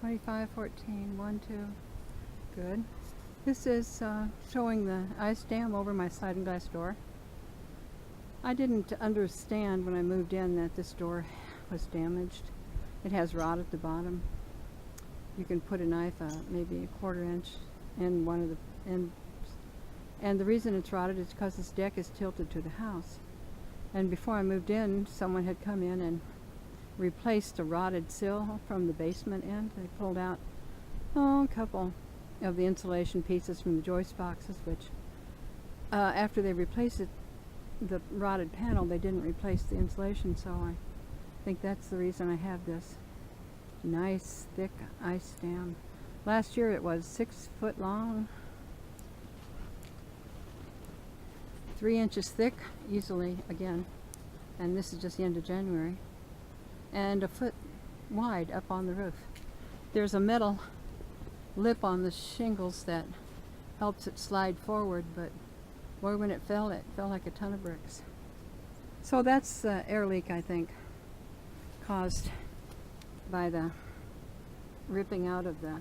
2514, 1, 2. Good. This is showing the ice dam over my sliding glass door. I didn't understand when I moved in that this door was damaged. It has rot at the bottom. You can put a knife, maybe a 1/4 inch, in one of the ends. And the reason it's rotted is because this deck is tilted to the house. And before I moved in, someone had come in and replaced a rotted sill from the basement end. They pulled out a couple of the insulation pieces from the joist boxes, which after they replaced it, the rotted panel, they didn't replace the insulation, so I think that's the reason I have this nice thick ice dam. Last year it was 6 foot long, 3 inches thick, easily again, and this is just the end of January, and 1 foot wide up on the roof. There's a metal lip on the shingles that helps it slide forward, but boy, when it fell like a ton of bricks. So that's the air leak, I think, caused by the ripping out of the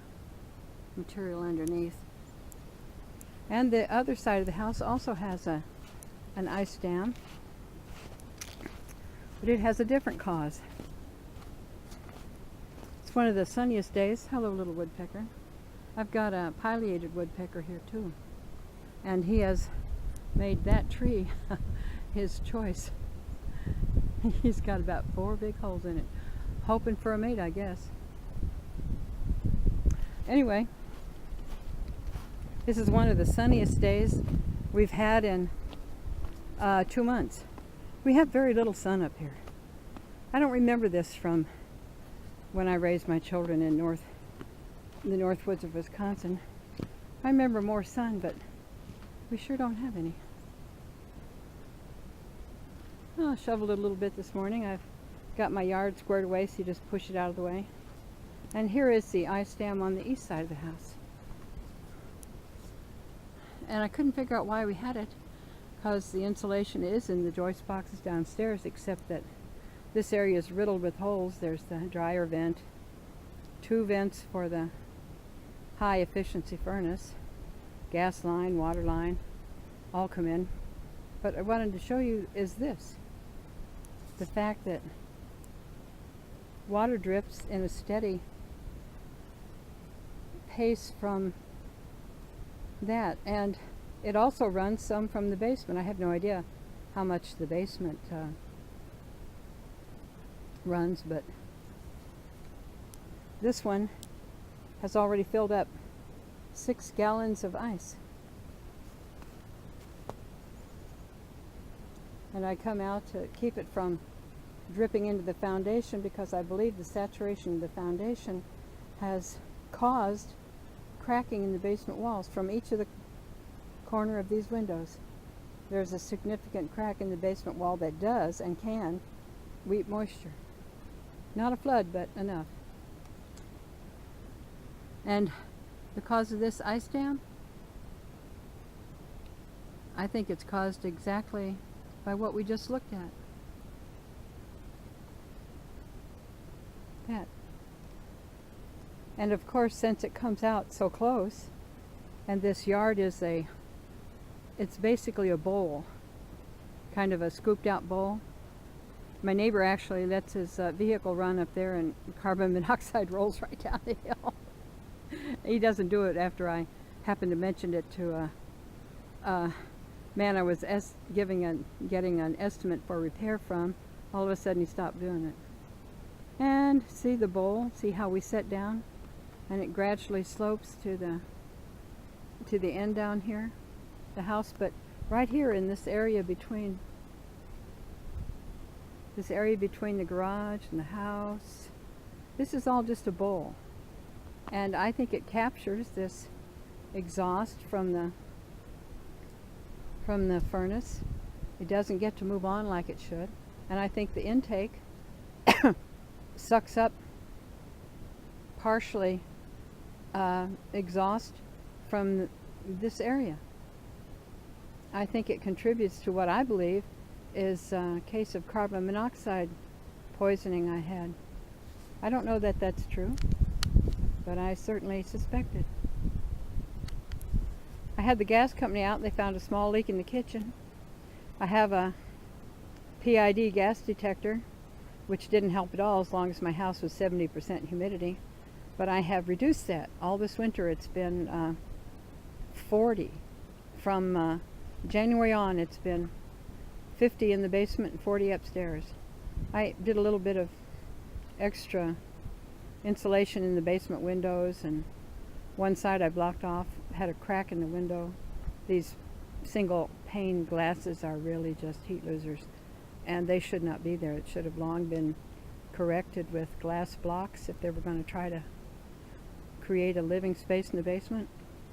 material underneath. And the other side of the house also has an ice dam, but it has a different cause. It's one of the sunniest days. Hello, little woodpecker. I've got a pileated woodpecker here too, and he has made that tree his choice. He's got about 4 big holes in it, hoping for a mate, I guess. Anyway, this is one of the sunniest days we've had in 2 months. We have very little sun up here. I don't remember this from when I raised my children in the north woods of Wisconsin. I remember more sun, but we sure don't have any. Oh, I shoveled it a little bit this morning. I've got my yard squared away, so you just push it out of the way. And here is the ice dam on the east side of the house. And I couldn't figure out why we had it, because the insulation is in the joist boxes downstairs, except that this area is riddled with holes. There's the dryer vent, 2 vents for the high efficiency furnace, gas line, water line, all come in. But I wanted to show you is this, the fact that water drips in a steady pace from that, and it also runs some from the basement. I have no idea how much the basement runs, but this one has already filled up 6 gallons of ice. And I come out to keep it from dripping into the foundation, because I believe the saturation of the foundation has caused cracking in the basement walls. From each of the corner of these windows, there's a significant crack in the basement wall that does and can weep moisture. Not a flood, but enough. And because of this ice dam, I think it's caused exactly by what we just looked at. That. And of course, since it comes out so close, and this yard is it's basically a bowl, kind of a scooped out bowl. My neighbor actually lets his vehicle run up there, and carbon monoxide rolls right down the hill. He doesn't do it after I happened to mention it to a man I was getting an estimate for repair from. All of a sudden he stopped doing it. And see the bowl, see how we set down, and it gradually slopes to the end down here, the house. But right here in this area between the garage and the house, this is all just a bowl. And I think it captures this exhaust from the furnace. It doesn't get to move on like it should. And I think the intake sucks up partially exhaust from this area. I think it contributes to what I believe is a case of carbon monoxide poisoning I had. I don't know that that's true, but I certainly suspected. I had the gas company out and they found a small leak in the kitchen. I have a PID gas detector, which didn't help at all as long as my house was 70% humidity. But I have reduced that. All this winter it's been 40. From January on it's been 50 in the basement and 40 upstairs. I did a little bit of extra insulation in the basement windows, and one side I blocked off, had a crack in the window. These single pane glasses are really just heat losers, and they should not be there. It should have long been corrected with glass blocks if they were going to try to create a living space in the basement.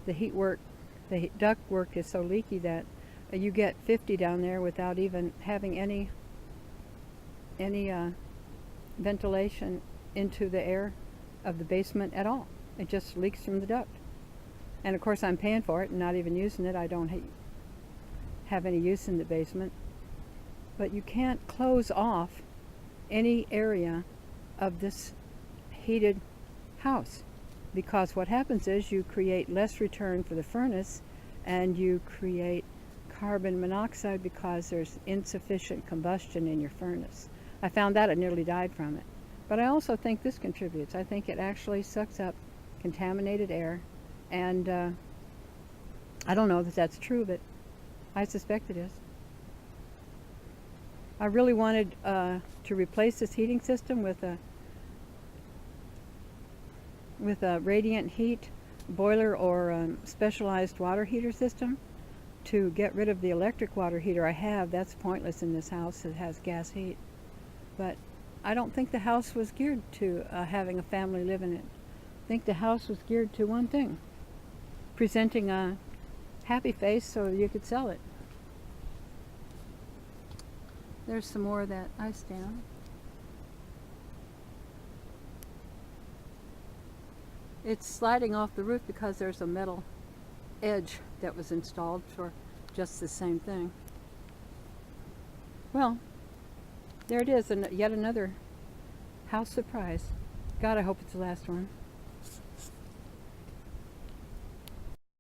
The duct work is so leaky that you get 50 down there without even having any ventilation into the air of the basement at all. It just leaks from the duct. And of course I'm paying for it and not even using it. I don't have any use in the basement. But you can't close off any area of this heated house, because what happens is you create less return for the furnace and you create carbon monoxide because there's insufficient combustion in your furnace. I found that I nearly died from it. But I also think this contributes. I think it actually sucks up contaminated air, and I don't know that that's true, but I suspect it is. I really wanted to replace this heating system with a radiant heat boiler or specialized water heater system to get rid of the electric water heater I have. That's pointless in this house. It has gas heat. But I don't think the house was geared to having a family live in it. I think the house was geared to one thing: presenting a happy face so you could sell it. There's some more of that ice dam. It's sliding off the roof because there's a metal edge that was installed for just the same thing. Well, there it is, and yet another house surprise. God, I hope it's the last one.